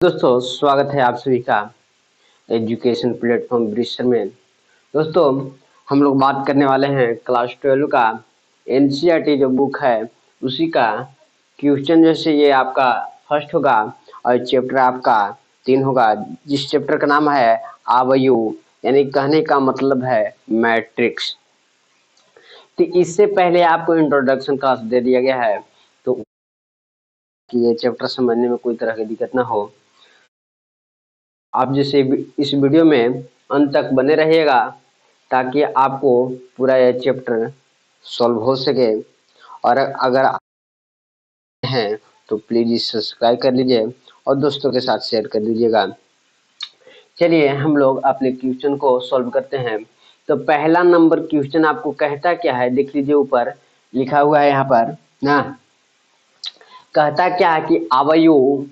दोस्तों स्वागत है आप सभी का एजुकेशन प्लेटफॉर्म ब्रिस्टर में। दोस्तों हम लोग बात करने वाले हैं क्लास 12 का एनसीईआरटी जो बुक है उसी का क्वेश्चन। जैसे ये आपका फर्स्ट होगा और चैप्टर आपका 3 होगा, जिस चैप्टर का नाम है अवयव, यानी कहने का मतलब है मैट्रिक्स। तो इससे पहले आपको इंट्रोडक्शन क्लास दे दिया गया है तो कि ये चैप्टर समझने में कोई तरह की दिक्कत ना हो। आप जैसे इस वीडियो में अंत तक बने रहिएगा ताकि आपको पूरा यह चैप्टर सॉल्व हो सके। और अगर हैं तो प्लीज सब्सक्राइब कर लीजिए और दोस्तों के साथ शेयर कर दीजिएगा। चलिए हम लोग अपने क्वेश्चन को सॉल्व करते हैं। तो पहला नंबर क्वेश्चन आपको कहता क्या है, देख लीजिए ऊपर लिखा हुआ है यहाँ पर ना। कहता क्या है कि अवयव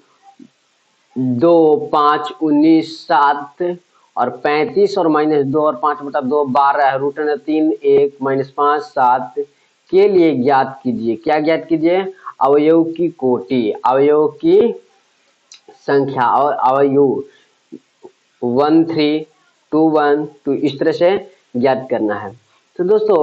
2, 5, 19, 7 और 35 और -2 और 5/2 12 √3 1 -5 7 के लिए ज्ञात कीजिए। क्या ज्ञात कीजिए? अवयव की कोटि, अवयव की संख्या और अवयव 1 3 2 1 2 इस तरह से ज्ञात करना है। तो दोस्तों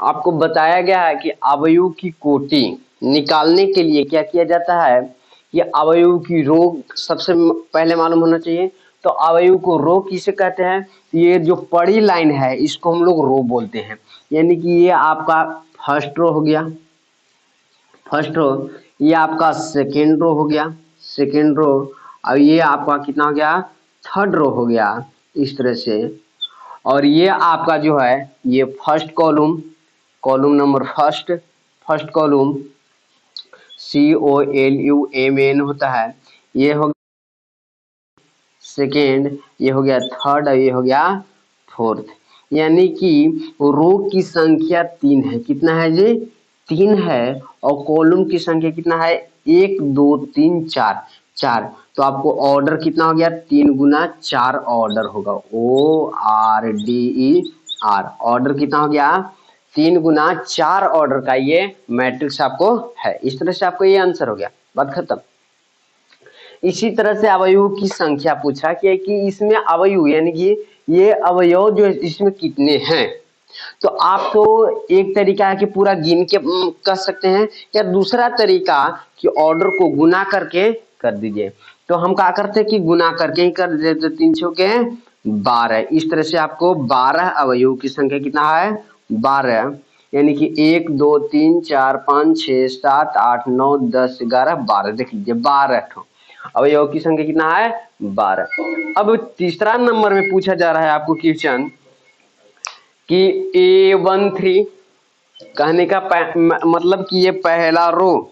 आपको बताया गया है कि अवयव की कोटि निकालने के लिए क्या किया जाता है, ये अवयव की रो सबसे पहले मालूम होना चाहिए। तो अवयव को रो किसे कहते हैं? ये जो बड़ी लाइन है इसको हम लोग रो बोलते हैं, यानी कि ये आपका फर्स्ट रो हो गया, फर्स्ट रो, ये आपका सेकेंड रो हो गया, सेकेंड रो, और ये आपका कितना हो गया? थर्ड रो हो गया इस तरह से। और ये आपका जो है ये first column, column number first, first column COLUMN होता है, ये हो सेकेंड, ये हो गया थर्ड और ये हो गया फोर्थ। यानी कि रो की संख्या 3 है। कितना है जी? 3 है। और कॉलम की संख्या कितना है? 1 2 3 4 4। तो आपको ऑर्डर कितना हो गया? 3 गुना 4 ऑर्डर होगा, ORDER। ऑर्डर कितना हो गया? 3 गुना 4 ऑर्डर का ये मैट्रिक्स आपको है। इस तरह से आपको ये आंसर हो गया, बात खत्म। इसी तरह से अवयव की संख्या पूछा कि इसमें अवयव यानी कि ये अवयव जो इसमें कितने हैं। तो आप तो एक तरीका है कि पूरा गिन के कर सकते हैं, या दूसरा तरीका कि ऑर्डर को गुना करके कर दीजिए। तो हम क्या करते हैं कि गुना करके ही कर देते। 3 चौके 12, इस तरह से आपको 12 अवयव की संख्या कितना है? 12, यानी कि 1 2 3 4 5 6 7 8 9 10 11 12, देख लीजिए 12 अवयव की संख्या कितना है? 12। अब तीसरा नंबर में पूछा जा रहा है आपको क्वेश्चन कि A13 कहने का मतलब कि ये पहला रो,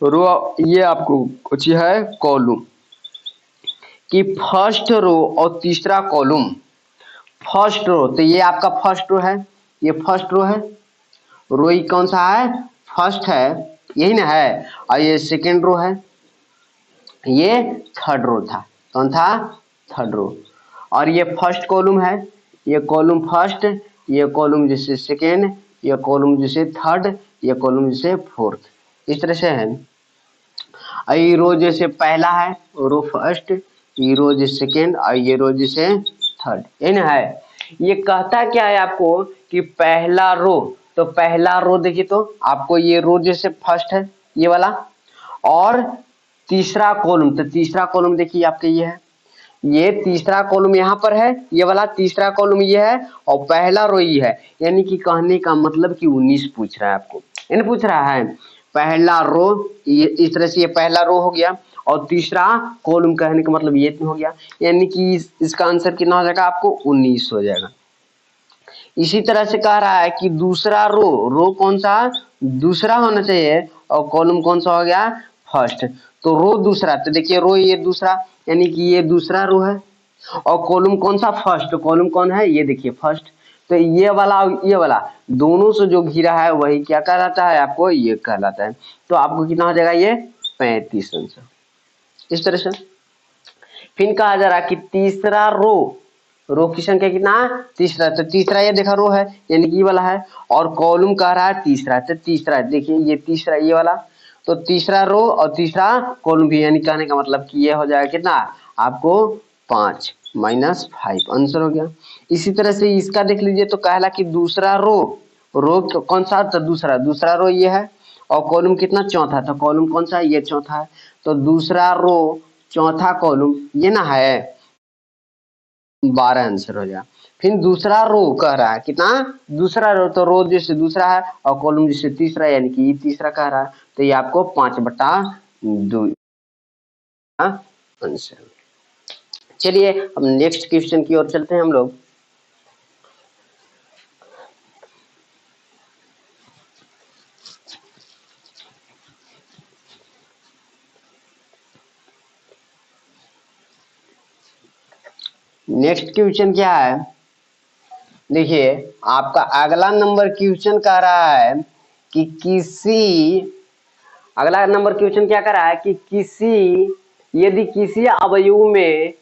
ये आपको कुछ है कॉलम कि फर्स्ट रो और तीसरा कॉलम। फर्स्ट रो, तो ये आपका फर्स्ट रो है, ये फर्स्ट रो है, रो ही कौन सा है? फर्स्ट है, यही ना है। और ये सेकेंड रो है, ये थर्ड रो था। कौन था? Third row. और ये फर्स्ट कॉलम है, ये कॉलम फर्स्ट, ये कॉलम जैसे सेकेंड, ये कॉलम जैसे थर्ड, ये कॉलम जैसे फोर्थ, इस तरह से है। ये रो जैसे पहला है, रो फर्स्ट, ये रो जैसे सेकेंड और ये रो जैसे थर्ड, ये ना है। ये कहता क्या है आपको कि पहला रो, तो पहला रो देखिए तो आपको ये रो जैसे फर्स्ट है ये वाला, और तीसरा कॉलम, तो तीसरा कॉलम देखिए आपके ये है, ये तीसरा कॉलम यहाँ पर है, ये वाला तीसरा कॉलम ये है, और पहला रो ये है। यानी कि कहने का मतलब कि 19 पूछ रहा है आपको, इन पूछ रहा है पहला रो, ये इस तरह से ये पहला रो हो गया, और तीसरा कॉलम कहने का मतलब ये हो गया। यानी कि इसका आंसर कितना हो जाएगा? आपको 19 हो जाएगा। इसी तरह से कह रहा है कि दूसरा रो, रो कौन सा? दूसरा होना चाहिए, और कॉलम कौन सा हो गया? फर्स्ट। तो रो दूसरा, तो देखिए रो ये दूसरा, यानी कि ये दूसरा रो है, और कॉलम कौन सा? फर्स्ट। कॉलम कौन है? ये देखिए फर्स्ट। तो ये वाला और ये वाला दोनों से जो घिरा है वही क्या कहलाता है? आपको ये कहलाता है। तो आपको कितना हो जाएगा? ये 35 आंसर। इस तरह से फिर कहा जा रहा है कि तीसरा रो, रो की संख्या कितना? तीसरा। तो तीसरा ये देखा रो है, यानी कि ये वाला है, और कॉलम कह रहा है तीसरा, तो तीसरा देखिए ये तीसरा ये वाला, तो तीसरा रो और तीसरा कॉलम भी, यानी कहने का मतलब कि ये हो जाएगा कितना आपको 5 -5 आंसर हो गया। इसी तरह से इसका देख लीजिए तो कहला कि दूसरा रो कौन सा, तो दूसरा रो ये है और कॉलम कितना चौथा, तो कॉलम कौन सा है, ये चौथा है। तो दूसरा रो चौथा कॉलम ये ना है 12 आंसर हो जाएगा। फिर दूसरा रो कह रहा है कितना, दूसरा रो, तो रो जैसे दूसरा है और कॉलम जैसे तीसरा, यानी कि ये तीसरा कह रहा है, तो ये आपको 5/2 आंसर। चलिए अब नेक्स्ट क्वेश्चन की ओर चलते हैं हम लोग। नेक्स्ट क्वेश्चन क्या है, देखिए आपका अगला नंबर क्वेश्चन कह रहा है कि अगला नंबर क्वेश्चन क्या कर रहा है कि यदि किसी अवयव में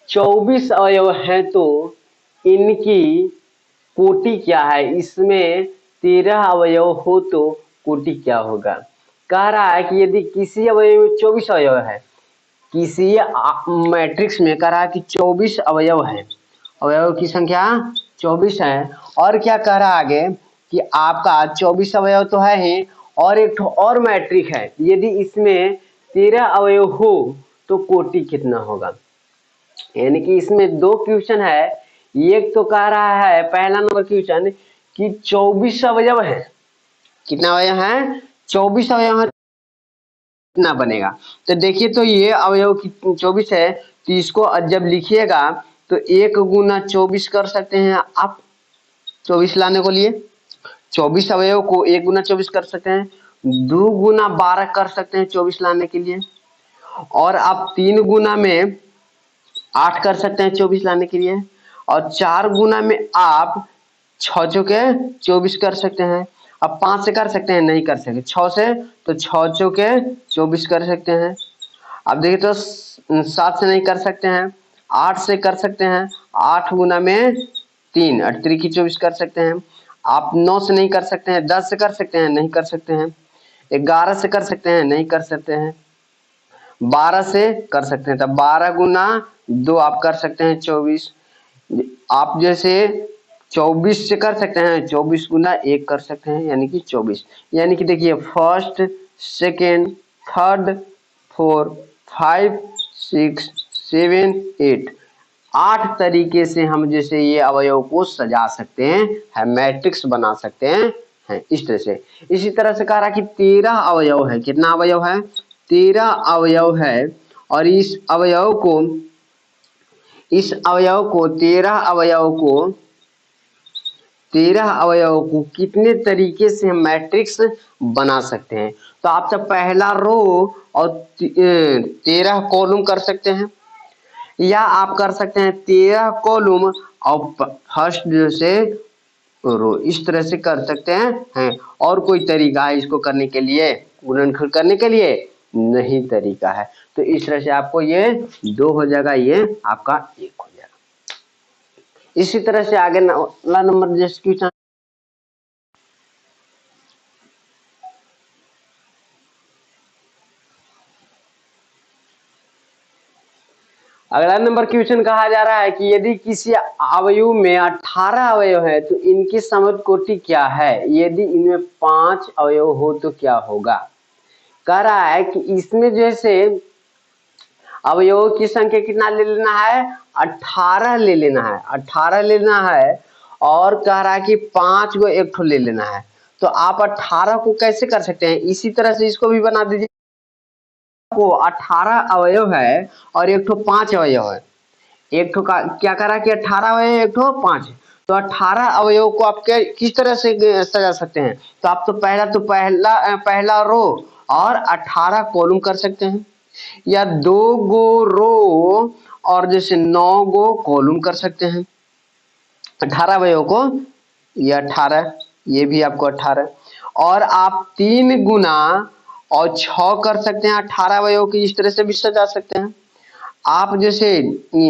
24 अवयव हैं तो इनकी कोटि क्या है, इसमें 13 अवयव हो तो कोटि क्या होगा। कह रहा है कि यदि किसी अवयव में 24 अवयव है, किसी मैट्रिक्स में कह रहा है कि 24 अवयव है, अवयव की संख्या 24 है, और क्या कह रहा है आगे कि आपका 24 अवयव तो है ही, और एक और मैट्रिक है, यदि इसमें 13 अवयव हो तो कोटि कितना होगा। यानी कि इसमें दो क्वेश्चन है, एक तो कह रहा है पहला नंबर क्वेश्चन कि 24 अवयव है, कितना अवयव है, 24 अवयव है, कितना बनेगा। तो देखिए तो ये अवयव की 24 है, तो इसको जब लिखिएगा तो 1 गुना 24 कर सकते हैं आप, 24 लाने को लिए 24 अवयव को 1 गुना 24 कर सकते हैं, 2 गुना 12 कर सकते हैं 24 लाने के लिए, और आप 3 गुना में 8 कर सकते हैं 24 लाने के लिए, और 4 गुना में आप 6 चौके 24 कर सकते हैं। अब 5 से कर सकते हैं, नहीं कर सकते, 6 से तो 6 चौके 24 कर सकते हैं। अब देखिए तो 7 से नहीं कर सकते हैं, 8 से कर सकते हैं, 8 गुना में 3 38 की 24 कर सकते हैं। आप 9 से नहीं कर सकते हैं, 10 से कर सकते हैं, नहीं कर सकते हैं, 11 से कर सकते हैं, नहीं कर सकते हैं, 12 से कर सकते हैं, तब 12 गुना 2 आप कर सकते हैं 24। आप जैसे 24 से कर सकते हैं, 24 गुना 1 कर सकते हैं, यानी कि 24। यानी कि देखिए फर्स्ट, सेकेंड, थर्ड, 4, 5, 6, 7, 8, 8 तरीके से हम जैसे ये अवयव को सजा सकते हैं, मैट्रिक्स बना सकते हैं इस तरह से। इसी तरह से कह रहा है कि 13 अवयव है, कितना अवयव है, 13 अवयव है, और इस अवयव को 13 अवयव को कितने तरीके से हम मैट्रिक्स बना सकते हैं। तो आप जब पहला रो और 13 कॉलम कर सकते हैं, या आप कर सकते हैं 13 कॉलम और फर्स्ट से रो, इस तरह से कर सकते हैं। और कोई तरीका है इसको करने के लिए, गुणनखंड करने के लिए, नहीं तरीका है। तो इस तरह से आपको ये 2 हो जाएगा, ये आपका 1 हो जाएगा। इसी तरह से आगे अगला नंबर जैसे क्वेश्चन, अगला नंबर क्वेश्चन कहा जा रहा है कि यदि किसी अवयव में 18 अवयव है तो इनकी समुच्चय कोटि क्या है, यदि इनमें 5 अवयव हो तो क्या होगा। कह रहा है कि इसमें जैसे अवयवों की संख्या कितना ले लेना है, 18 ले लेना है, 18 लेना है, और कह रहा है कि 5 को एक ठो ले लेना है। तो आप 18 को कैसे कर सकते हैं, इसी तरह से इसको भी बना दीजिए। को 18 अवयव है और एक ठो 5 अवयव है, एक ठो का क्या करा कि 18 अवयव एक ठो 5, तो 18 अवयव को आप किस तरह से सजा सकते हैं। तो आप तो पहला रो और 18 कॉलम कर सकते हैं, या 2 गो रो और जैसे 9 गो कॉलम कर सकते हैं 18 अवयव को, ये 18, ये भी आपको 18, और आप 3 गुना और 6 कर सकते हैं 18 अवयव की, इस तरह से भी सजा सकते हैं। आप जैसे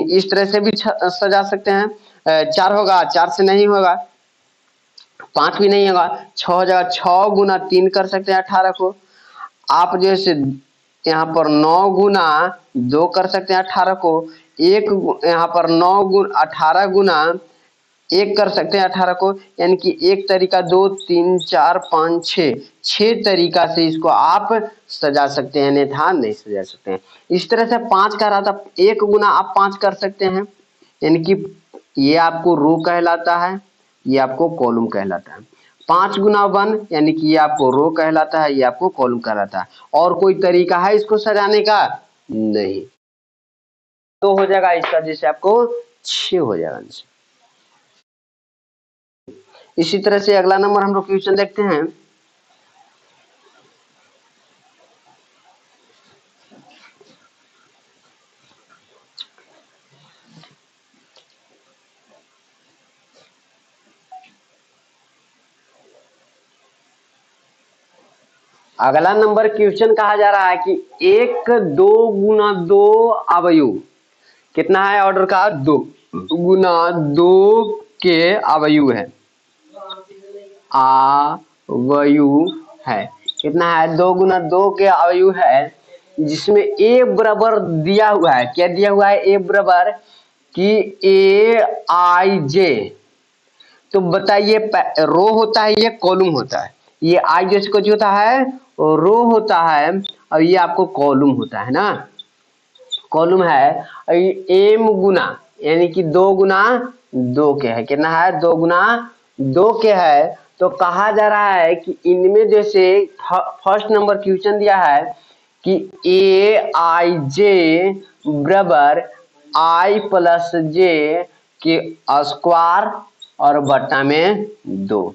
इस तरह से भी सजा सकते हैं, 4 होगा, 4 से नहीं होगा, 5 भी नहीं होगा, 6 हो जाएगा, 6 गुना 3 कर सकते हैं 18 को। आप जैसे यहाँ पर 9 गुना 2 कर सकते हैं 18 को, एक यहाँ पर 9 गुना 18 गुना 1 कर सकते हैं 18 को, यानी कि एक तरीका 2 3 4 5 6 तरीका से इसको आप सजा सकते हैं, अन्यथा नहीं सजा सकते हैं। इस तरह से 5 का रहा था, 1 गुना आप 5 कर सकते हैं, यानी कि ये आपको रो कहलाता है, ये आपको कॉलम कहलाता है। 5 गुना 1 यानी कि ये आपको रो कहलाता है, ये आपको कॉलम कहलाता है। और कोई तरीका है इसको सजाने का? नहीं। तो हो जाएगा इसका जैसे आपको 6 हो जाएगा आंसर। इसी तरह से अगला नंबर हम लोग क्वेश्चन देखते हैं। अगला नंबर क्वेश्चन कहा जा रहा है कि 1 2 गुना 2 अवयव कितना है ऑर्डर का? 2 गुना 2 के अवयव है, अवयव है कितना है? 2 गुना 2 के अवयव है, जिसमें ए बराबर दिया हुआ है। क्या दिया हुआ है? ए बराबर कि ए आई जे। तो बताइए रो होता है ये कॉलम होता है, ये आई जैसे कुछ होता है रो होता है, और ये आपको कॉलम होता है ना, कॉलम है। एम गुना यानी कि 2 गुना 2 के है, कितना है? 2 गुना 2 के है। तो कहा जा रहा है कि इनमें जैसे फर्स्ट नंबर क्वेश्चन दिया है कि ए आई जे बराबर आई प्लस जे के स्क्वायर और बट्टा में 2।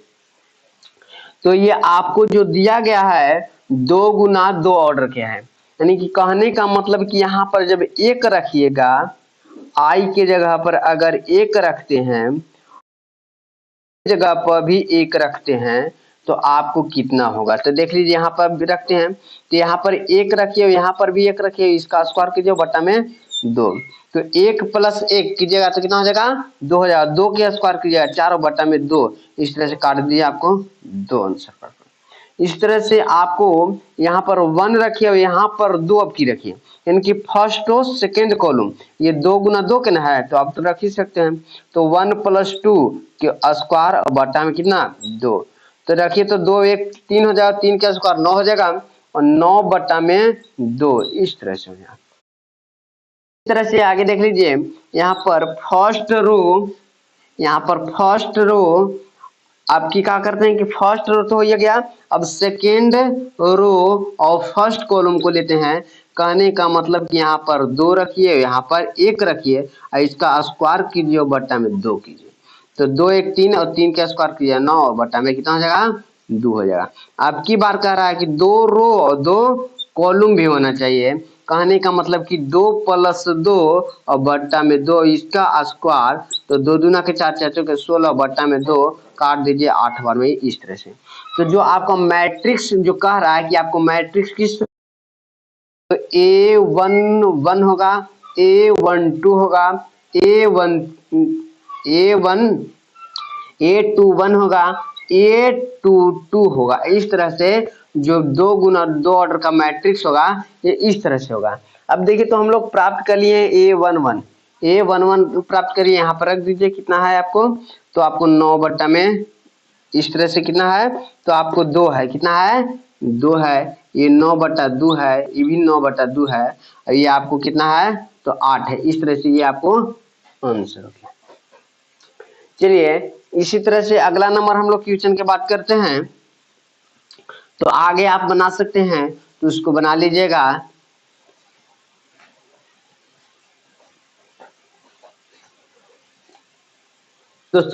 तो ये आपको जो दिया गया है 2 गुना 2 ऑर्डर के है, यानी कि कहने का मतलब कि यहाँ पर जब 1 रखिएगा, आई के जगह पर अगर 1 रखते हैं, जगह पर भी 1 रखते हैं, तो आपको कितना होगा? तो देख लीजिए यहाँ पर भी रखते हैं, तो यहाँ पर 1 रखिए, यहाँ पर भी 1 रखिए, इसका स्क्वायर कीजिए बट्टा में 2। तो 1 प्लस 1 कीजिएगा तो कितना हो जाएगा? 2 हो जाएगा। 2 के स्क्वायर कीजिएगा 4 और बट्टा में 2, इस तरह से काट दिए, आपको 2 आंसर पड़। इस तरह से आपको यहाँ पर 1 रखिए और यहाँ पर 2 अब की रखिए, यानी कि फर्स्ट और सेकेंड कॉलम ये 2 गुना 2 के ना है, तो आप तो रख ही सकते हैं। तो 1 प्लस 2 के स्क्वायर और बट्टा में कितना? 2। तो रखिए, तो 2 1 3 हो जाएगा, 3 का स्क्वायर 9 हो जाएगा, और 9 बट्टा में 2 इस तरह से हो जाएगा। इस तरह से आगे देख लीजिए, यहाँ पर फर्स्ट रो, यहाँ पर फर्स्ट रो आपकी क्या करते हैं कि फर्स्ट रो तो हो गया, अब सेकेंड रो और फर्स्ट कॉलम को लेते हैं। कहने का मतलब कि यहाँ पर 2 रखिए, यहाँ पर 1 रखिए, और इसका स्क्वायर कीजिए और बट्टा में 2 कीजिए। तो 2 1 3 और 3 का स्क्वायर कीजिए 9 और बट्टा में कितना हो जाएगा? 2 हो जाएगा। अब की बार कह रहा है कि 2 रो और 2 कॉलम भी होना चाहिए। कहने का मतलब कि 2 प्लस 2 और बट्टा में 2 इसका स्क्वायर, तो 2 दूना के 4 4 के 16 बट्टा में 2 काट दीजिए 8 बार में इस तरह से। तो जो आपका मैट्रिक्स जो कह रहा है कि आपको मैट्रिक्स किस, तो A11 होगा, A12 होगा, A21 होगा, A22 होगा। इस तरह से जो 2 गुना 2 ऑर्डर का मैट्रिक्स होगा ये इस तरह से होगा। अब देखिए, तो हम लोग प्राप्त कर लिए A11 प्राप्त करिए, यहाँ पर रख दीजिए, कितना है आपको? तो आपको 9 बट्टा में इस तरह से कितना है? तो आपको 2 है, कितना है? 2 है। ये 9 बट्टा 2 है, ये भी 9 बट्टा 2 है, और ये आपको कितना है? तो 8 है। इस तरह से ये आपको आंसर हो गया। चलिए, इसी तरह से अगला नंबर हम लोग क्वेश्चन की बात करते हैं। तो आगे आप बना सकते हैं, तो उसको बना लीजिएगा।